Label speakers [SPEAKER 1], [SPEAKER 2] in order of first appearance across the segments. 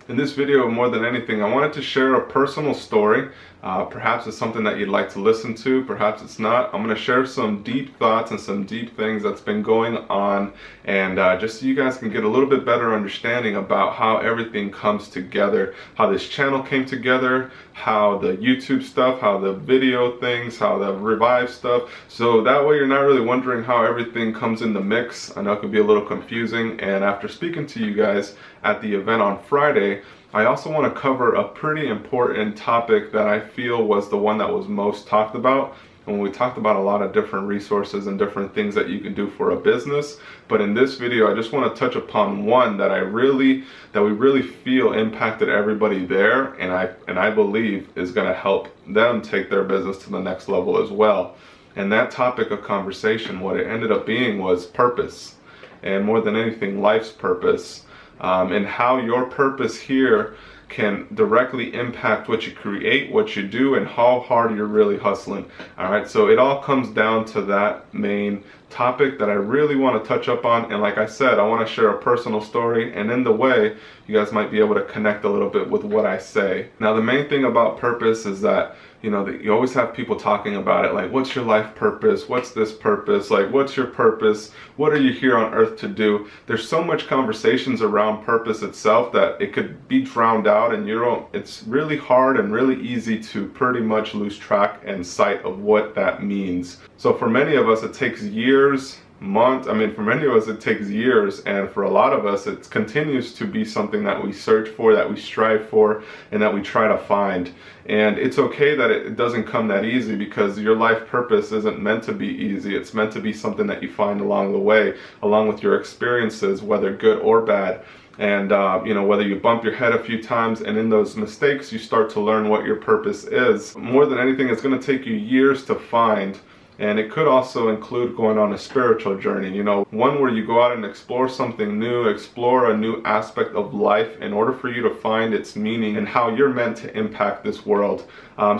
[SPEAKER 1] In this video, more than anything, I wanted to share a personal story. Perhaps it's something that you'd like to listen to, perhaps it's not. I'm going to share some deep thoughts and some deep things that's been going on, and just so you guys can get a little bit better understanding about how everything comes together, how this channel came together, how the YouTube stuff, how the video things, how the Revive stuff. So that way you're not really wondering how everything comes in the mix. I know it can be a little confusing, and after speaking to you guys at the event on Friday, I also want to cover a pretty important topic that I feel was the one that was most talked about. And we talked about a lot of different resources and different things that you can do for a business. But in this video, I just want to touch upon one that we really feel impacted everybody there, and I believe is going to help them take their business to the next level as well. And that topic of conversation, what it ended up being was purpose, and more than anything, life's purpose. And how your purpose here can directly impact what you create, what you do, and how hard you're really hustling. All right, so it all comes down to that main topic that I really want to touch up on. And like I said, I want to share a personal story, and in the way, you guys might be able to connect a little bit with what I say. Now, the main thing about purpose is that you always have people talking about it, like, what's your life purpose? What's this purpose? Like, what's your purpose? What are you here on earth to do? There's so much conversations around purpose itself that it could be drowned out, and it's really hard and really easy to pretty much lose track and sight of what that means. So for many of us, it takes years, months. For many of us it takes years, and for a lot of us it continues to be something that we search for, that we strive for, and that we try to find. And it's okay that it doesn't come that easy, because your life purpose isn't meant to be easy. It's meant to be something that you find along the way, along with your experiences, whether good or bad. And whether you bump your head a few times, and in those mistakes you start to learn what your purpose is. More than anything, it's going to take you years to find. And it could also include going on a spiritual journey, one where you go out and explore something new, explore a new aspect of life in order for you to find its meaning and how you're meant to impact this world.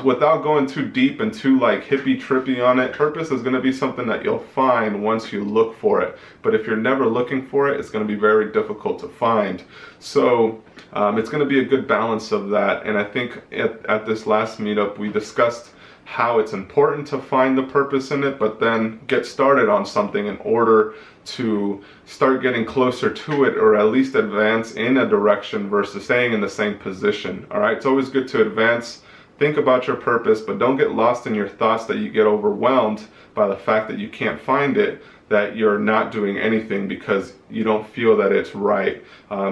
[SPEAKER 1] Without going too deep and too hippie trippy on it, purpose is going to be something that you'll find once you look for it. But if you're never looking for it, it's going to be very difficult to find. So it's going to be a good balance of that. And I think at this last meetup, we discussed how it's important to find the purpose in it, but then get started on something in order to start getting closer to it, or at least advance in a direction versus staying in the same position. All right, it's always good to advance, think about your purpose, but don't get lost in your thoughts that you get overwhelmed by the fact that you can't find it, that you're not doing anything because you don't feel that it's right.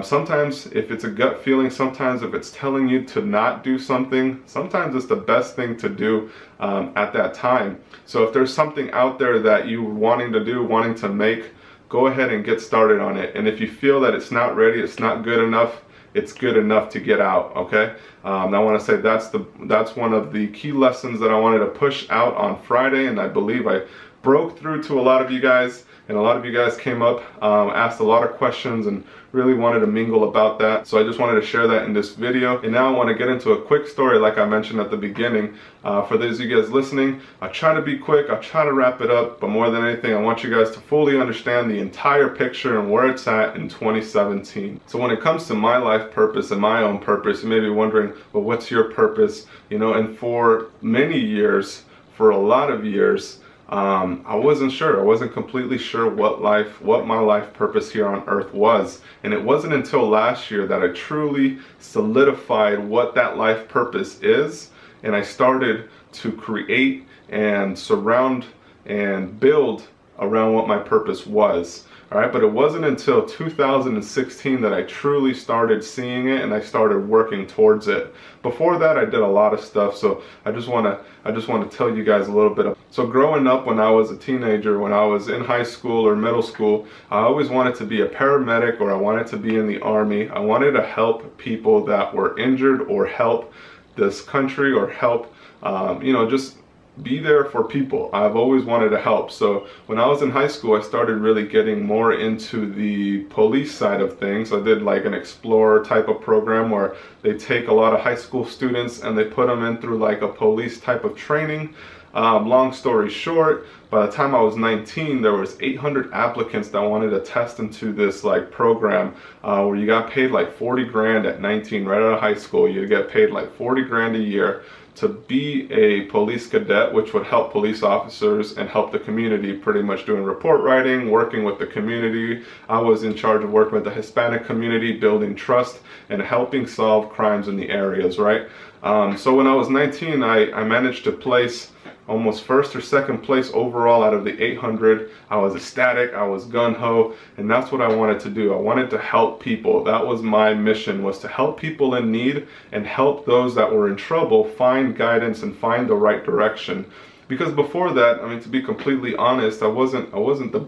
[SPEAKER 1] Sometimes if it's a gut feeling, sometimes if it's telling you to not do something, sometimes it's the best thing to do at that time. So if there's something out there that you're wanting to do, wanting to make, go ahead and get started on it. And if you feel that it's not ready, it's not good enough, it's good enough to get out, okay? I want to say that's one of the key lessons that I wanted to push out on Friday, and I believe I broke through to a lot of you guys, and a lot of you guys came up, asked a lot of questions, and really wanted to mingle about that. So I just wanted to share that in this video. And now I want to get into a quick story, like I mentioned at the beginning. For those of you guys listening, I'll try to be quick, I'll try to wrap it up, but more than anything, I want you guys to fully understand the entire picture and where it's at in 2017. So when it comes to my life purpose and my own purpose, you may be wondering, well, what's your purpose? And for many years, for a lot of years, I wasn't sure. I wasn't completely sure what my life purpose here on earth was. And it wasn't until last year that I truly solidified what that life purpose is. And I started to create and surround and build around what my purpose was. All right, but it wasn't until 2016 that I truly started seeing it and I started working towards it. Before that, I did a lot of stuff, so I just want to tell you guys a little bit of. So growing up, when I was a teenager, when I was in high school or middle school, I always wanted to be a paramedic, or I wanted to be in the Army. I wanted to help people that were injured, or help this country, or help just be there for people. I've always wanted to help. So when I was in high school, I started really getting more into the police side of things. I did like an Explorer type of program where they take a lot of high school students and they put them in through like a police type of training. Long story short, by the time I was 19, there was 800 applicants that wanted to test into this like program where you got paid like 40 grand at 19, right out of high school. You get paid like 40 grand a year to be a police cadet, which would help police officers and help the community, pretty much doing report writing, working with the community. I was in charge of working with the Hispanic community, building trust and helping solve crimes in the areas, right? So when I was 19, I managed to place almost first or second place overall out of the 800. I was ecstatic, I was gung-ho, and that's what I wanted to do. I wanted to help people. That was my mission, was to help people in need and help those that were in trouble find guidance and find the right direction. Because before that, I mean, to be completely honest, I wasn't the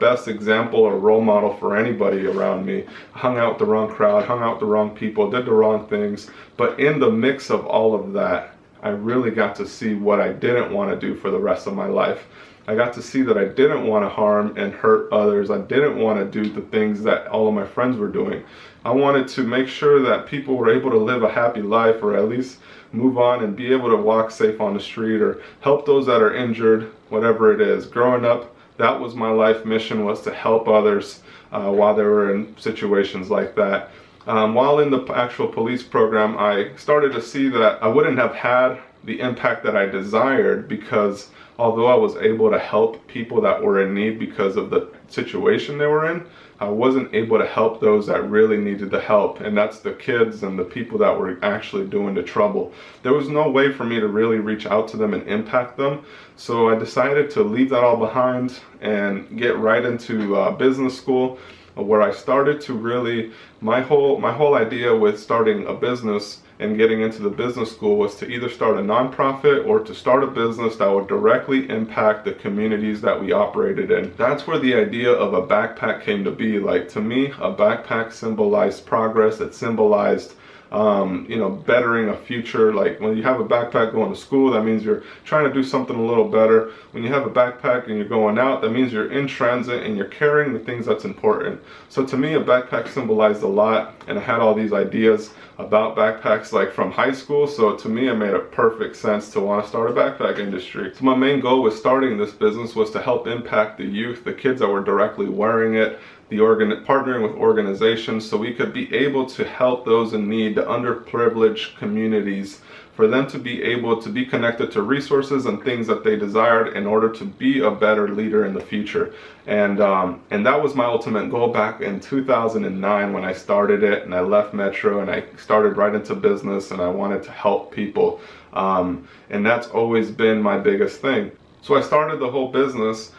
[SPEAKER 1] best example or role model for anybody around me. I hung out with the wrong crowd, hung out with the wrong people, did the wrong things. But in the mix of all of that, I really got to see what I didn't want to do for the rest of my life. I got to see that I didn't want to harm and hurt others. I didn't want to do the things that all of my friends were doing. I wanted to make sure that people were able to live a happy life, or at least move on and be able to walk safe on the street, or help those that are injured, whatever it is. Growing up, that was my life mission, was to help others while they were in situations like that. While in the actual police program, I started to see that I wouldn't have had the impact that I desired, because although I was able to help people that were in need because of the situation they were in, I wasn't able to help those that really needed the help, and that's the kids and the people that were actually doing the trouble. There was no way for me to really reach out to them and impact them, so I decided to leave that all behind and get right into business school, where I started to really, my whole idea with starting a business and getting into the business school was to either start a nonprofit or to start a business that would directly impact the communities that we operated in. That's where the idea of a backpack came to be. Like, to me, a backpack symbolized progress. It symbolized bettering a future. Like, when you have a backpack going to school, that means you're trying to do something a little better. When you have a backpack and you're going out, that means you're in transit and you're carrying the things that's important. So to me, a backpack symbolized a lot, and I had all these ideas about backpacks like from high school. So to me, it made a perfect sense to want to start a backpack industry. So my main goal with starting this business was to help impact the youth, the kids that were directly wearing it, partnering with organizations so we could be able to help those in need, the underprivileged communities, for them to be able to be connected to resources and things that they desired in order to be a better leader in the future. And that was my ultimate goal back in 2009 when I started it, and I left Metro and I started right into business, and I wanted to help people. And that's always been my biggest thing. So I started the whole business,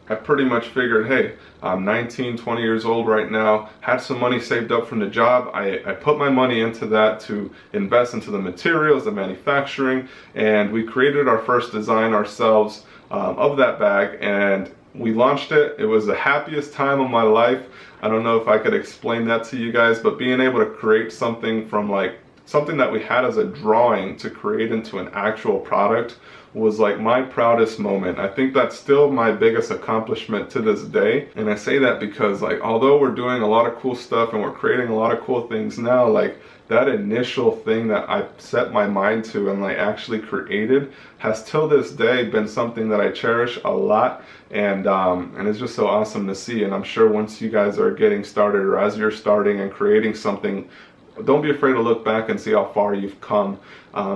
[SPEAKER 1] I pretty much figured, hey, I'm 19, 20 years old right now, had some money saved up from the job. I put my money into that to invest into the materials, the manufacturing, and we created our first design ourselves of that bag, and we launched it. It was the happiest time of my life. I don't know if I could explain that to you guys, but being able to create something from like something that we had as a drawing to create into an actual product was like my proudest moment. I think that's still my biggest accomplishment to this day. And I say that because, like, although we're doing a lot of cool stuff and we're creating a lot of cool things now, like that initial thing that I set my mind to and like actually created has till this day been something that I cherish a lot. And it's just so awesome to see. And I'm sure once you guys are getting started, or as you're starting and creating something, don't be afraid to look back and see how far you've come.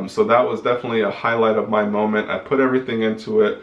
[SPEAKER 1] So that was definitely a highlight of my moment. I put everything into it.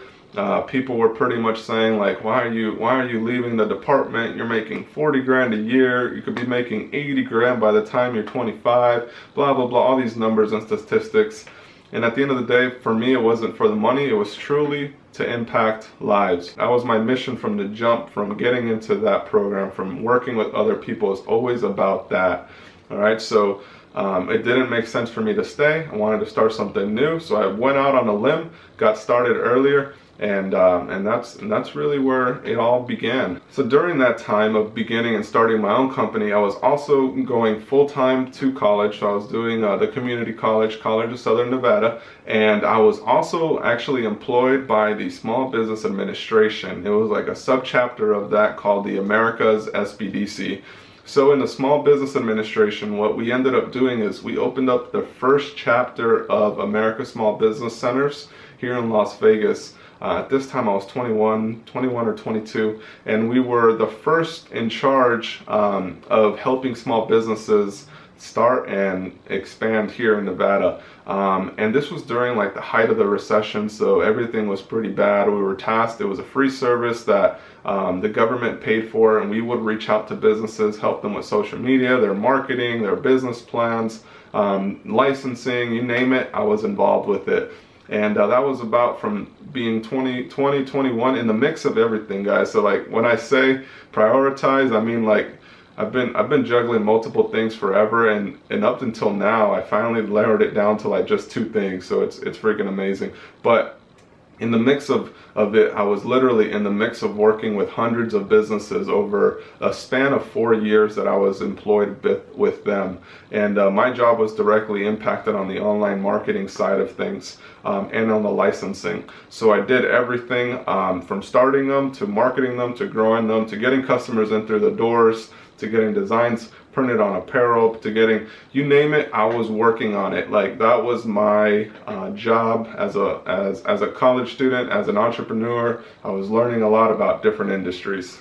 [SPEAKER 1] People were pretty much saying like, why are you leaving the department? You're making 40 grand a year. You could be making 80 grand by the time you're 25, blah, blah, blah, all these numbers and statistics. And at the end of the day, for me, it wasn't for the money. It was truly to impact lives. That was my mission from the jump, from getting into that program, from working with other people. It's always about that. All right, so it didn't make sense for me to stay. I wanted to start something new, so I went out on a limb, got started earlier, and that's really where it all began. So during that time of beginning and starting my own company, I was also going full-time to college. So I was doing the community college of Southern Nevada, and I was also actually employed by the Small Business Administration. It was like a subchapter of that called the Americas SBDC. So in the Small Business Administration, what we ended up doing is we opened up the first chapter of America Small Business Centers here in Las Vegas. At this time I was 21 or 22, and we were the first in charge of helping small businesses start and expand here in Nevada. And this was during like the height of the recession, so everything was pretty bad. We were tasked, it was a free service that the government paid for, and we would reach out to businesses, help them with social media, their marketing, their business plans, licensing, you name it, I was involved with it. And that was about from being 20, 21 in the mix of everything, guys. So like when I say prioritize, I mean like I've been juggling multiple things forever, and up until now I finally narrowed it down to like just 2 things. So it's freaking amazing. But in the mix of it, I was literally in the mix of working with hundreds of businesses over a span of 4 years that I was employed with them. And my job was directly impacted on the online marketing side of things and on the licensing. So I did everything from starting them to marketing them to growing them to getting customers in through the doors to getting designs printed on apparel to getting, you name it, I was working on it. Like that was my job as a college student, as an entrepreneur. I was learning a lot about different industries.